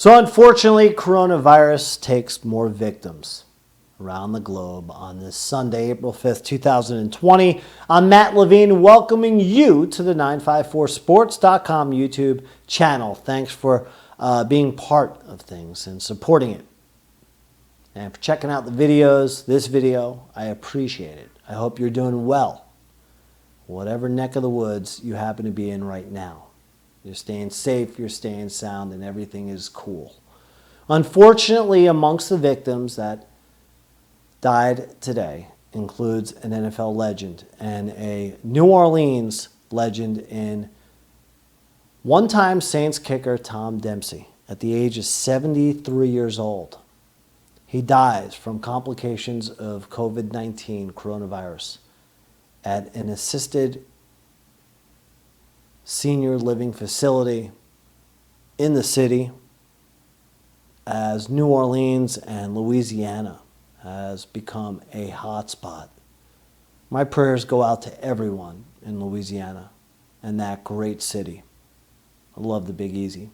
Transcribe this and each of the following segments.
So unfortunately, coronavirus takes more victims around the globe on this Sunday, April 5th, 2020. I'm Matt Levine, welcoming you to the 954sports.com YouTube channel. Thanks for being part of things and supporting it. And for checking out the videos, this video, I appreciate it. I hope you're doing well, whatever neck of the woods you happen to be in right now. You're staying safe, you're staying sound, and everything is cool. Unfortunately, amongst the victims that died today includes an NFL legend and a New Orleans legend in one-time Saints kicker Tom Dempsey at the age of 73 years old. He dies from complications of COVID-19 coronavirus at an assisted senior living facility in the city as New Orleans and Louisiana has become a hotspot. My prayers go out to everyone in Louisiana and that great city. I love the Big Easy.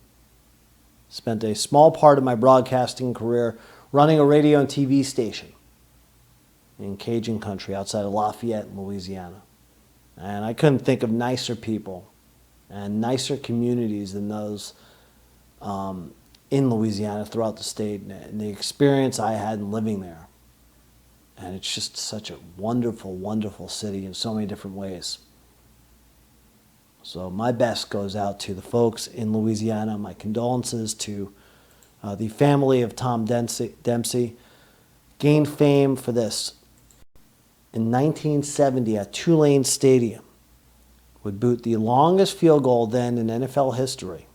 Spent a small part of my broadcasting career running a radio and TV station in Cajun country outside of Lafayette, Louisiana. And I couldn't think of nicer people and nicer communities than those in Louisiana throughout the state, and the experience I had in living there. And it's just such a wonderful, wonderful city in so many different ways. So my best goes out to the folks in Louisiana. My condolences to the family of Tom Dempsey. Gained fame for this. In 1970 at Tulane Stadium, would boot the longest field goal then in NFL history.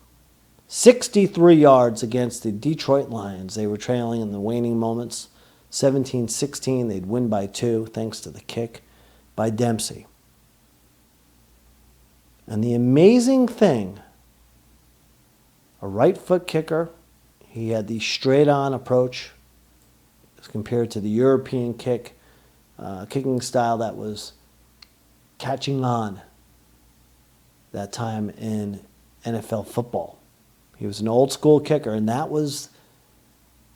63 yards against the Detroit Lions. They were trailing in the waning moments. 17-16, they'd win by 2 thanks to the kick by Dempsey. And the amazing thing, a right foot kicker, he had the straight on approach as compared to the European kicking style that was catching on that time in NFL football. He was an old school kicker, and that was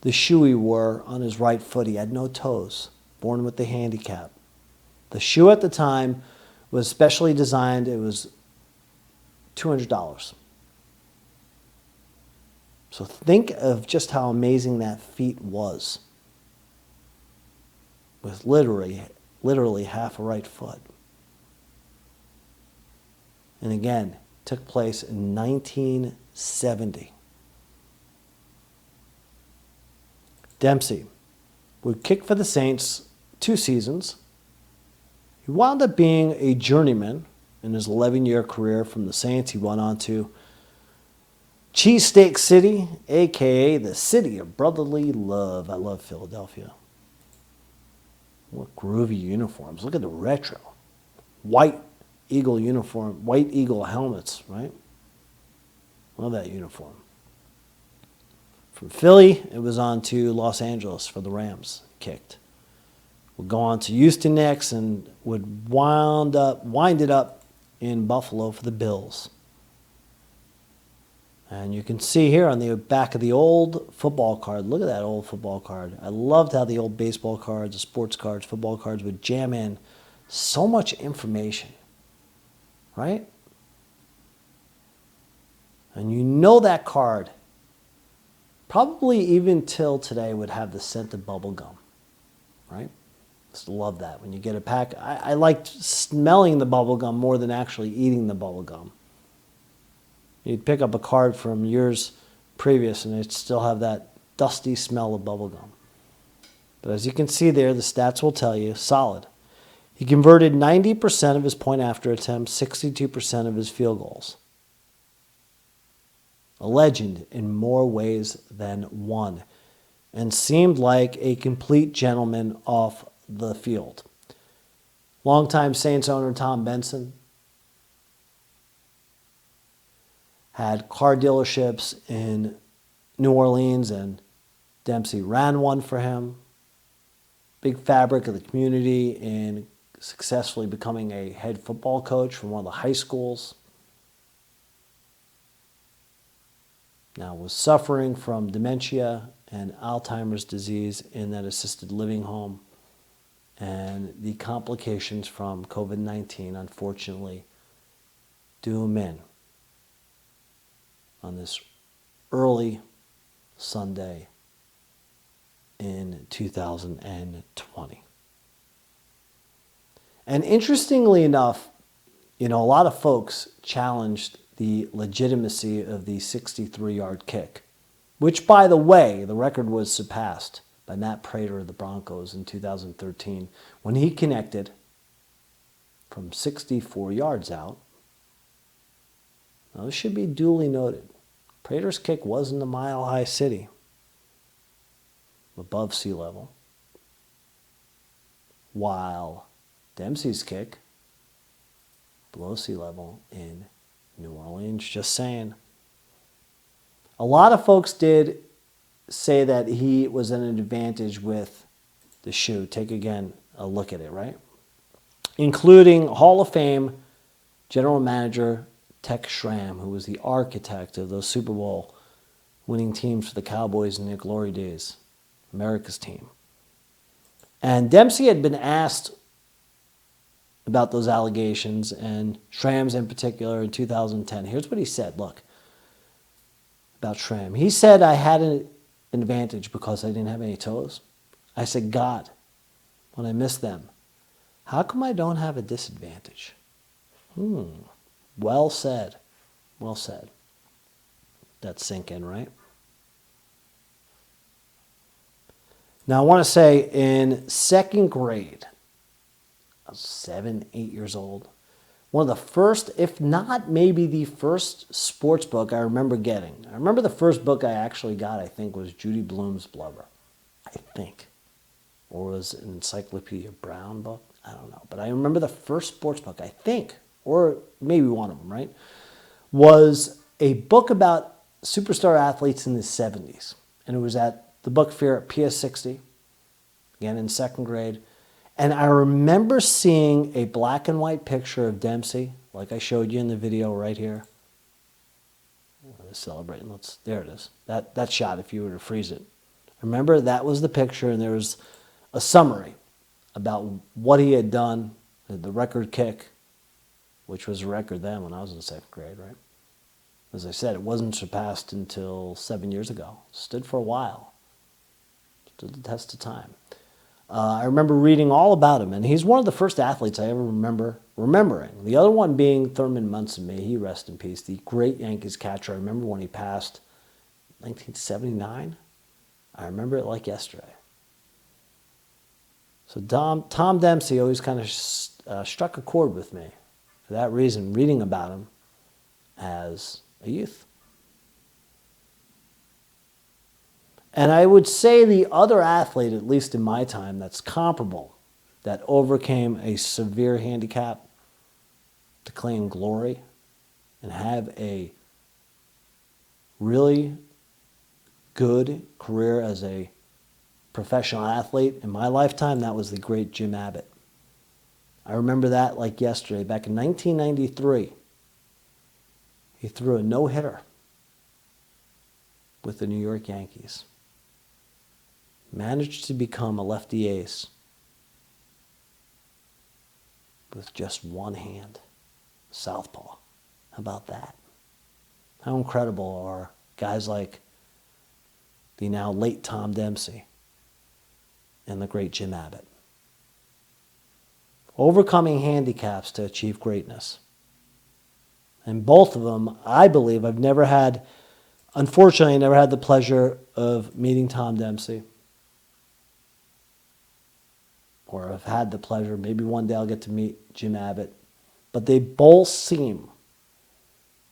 the shoe he wore on his right foot. He had no toes, born with the handicap. The shoe at the time was specially designed. It was $200. So think of just how amazing that feat was, with literally half a right foot. And again, took place in 1970. Dempsey would kick for the Saints 2 seasons. He wound up being a journeyman in his 11-year career from the Saints. He went on to Cheesesteak City, a.k.a. the city of brotherly love. I love Philadelphia. What groovy uniforms. Look at the retro. White Eagle uniform, white Eagle helmets, right? Love that uniform. From Philly, it was on to Los Angeles for the Rams, kicked. Would go on to Houston next and would wind it up in Buffalo for the Bills. And you can see here on the back of the old football card, look at that old football card. I loved how the old baseball cards, the sports cards, football cards would jam in so much information. Right? And you know that card, probably even till today, would have the scent of bubble gum. Right? Just love that. When you get a pack, I liked smelling the bubble gum more than actually eating the bubble gum. You'd pick up a card from years previous and it'd still have that dusty smell of bubble gum. But as you can see there, the stats will tell you, solid. He converted 90% of his point-after attempts, 62% of his field goals. A legend in more ways than one, and seemed like a complete gentleman off the field. Longtime Saints owner Tom Benson had car dealerships in New Orleans, and Dempsey ran one for him. Big fabric of the community in successfully becoming a head football coach from one of the high schools. Now was suffering from dementia and Alzheimer's disease in that assisted living home. And the complications from COVID-19, unfortunately, do him in on this early Sunday in 2020. And interestingly enough, a lot of folks challenged the legitimacy of the 63-yard kick, which, by the way, the record was surpassed by Matt Prater of the Broncos in 2013 when he connected from 64 yards out. Now, this should be duly noted. Prater's kick was in the Mile High City, above sea level, while Dempsey's kick below sea level in New Orleans. Just saying. A lot of folks did say that he was at an advantage with the shoe. Take again a look at it, right? Including Hall of Fame general manager Tex Schramm, who was the architect of those Super Bowl winning teams for the Cowboys in their glory days, America's team. And Dempsey had been asked about those allegations, and Schramm's in particular, in 2010. Here's what he said, look, about Schramm. He said, I had an advantage because I didn't have any toes. I said, God, when I missed them, how come I don't have a disadvantage? Well said. Well said. That's sink in, right? Now, I want to say in second grade, I was 7, 8 years old, one of the first, if not maybe the first sports book I remember getting. I remember the first book I actually got, I think, was Judy Blume's Blubber. I think. Or was it an Encyclopedia Brown book? I don't know. But I remember the first sports book, I think, or maybe one of them, right, was a book about superstar athletes in the 70s. And it was at the book fair at PS 60, again in second grade. And I remember seeing a black and white picture of Dempsey, like I showed you in the video right here. Celebrating. There it is. That shot, if you were to freeze it. Remember, that was the picture, and there was a summary about what he had done, the record kick, which was a record then when I was in second grade, right? As I said, it wasn't surpassed until 7 years ago. Stood for a while. Stood the test of time. I remember reading all about him, and he's one of the first athletes I ever remember remembering. The other one being Thurman Munson, may he rest in peace, the great Yankees catcher. I remember when he passed, 1979. I remember it like yesterday. So Tom Dempsey always kind of struck a chord with me. For that reason, reading about him as a youth. And I would say the other athlete, at least in my time, that's comparable, that overcame a severe handicap to claim glory and have a really good career as a professional athlete in my lifetime, that was the great Jim Abbott. I remember that like yesterday. Back in 1993, he threw a no-hitter with the New York Yankees. Managed to become a lefty ace with just one hand, southpaw. How about that? How incredible are guys like the now late Tom Dempsey and the great Jim Abbott? Overcoming handicaps to achieve greatness. And both of them, I believe, unfortunately, I never had the pleasure of meeting Tom Dempsey. Or I've had the pleasure, maybe one day I'll get to meet Jim Abbott. But they both seem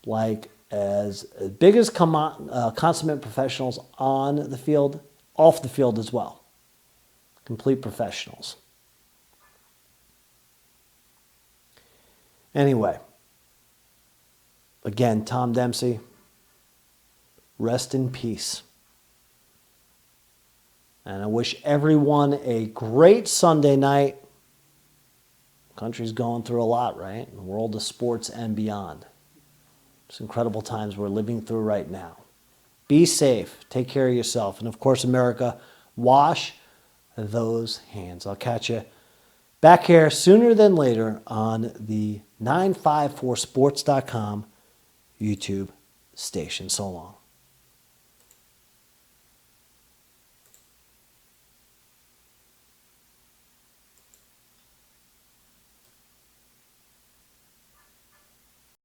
like as big as consummate professionals on the field, off the field as well. Complete professionals. Anyway, again, Tom Dempsey, rest in peace. And I wish everyone a great Sunday night. The country's going through a lot, right? In the world of sports and beyond. It's incredible times we're living through right now. Be safe. Take care of yourself. And of course, America, wash those hands. I'll catch you back here sooner than later on the 954sports.com YouTube station. So long.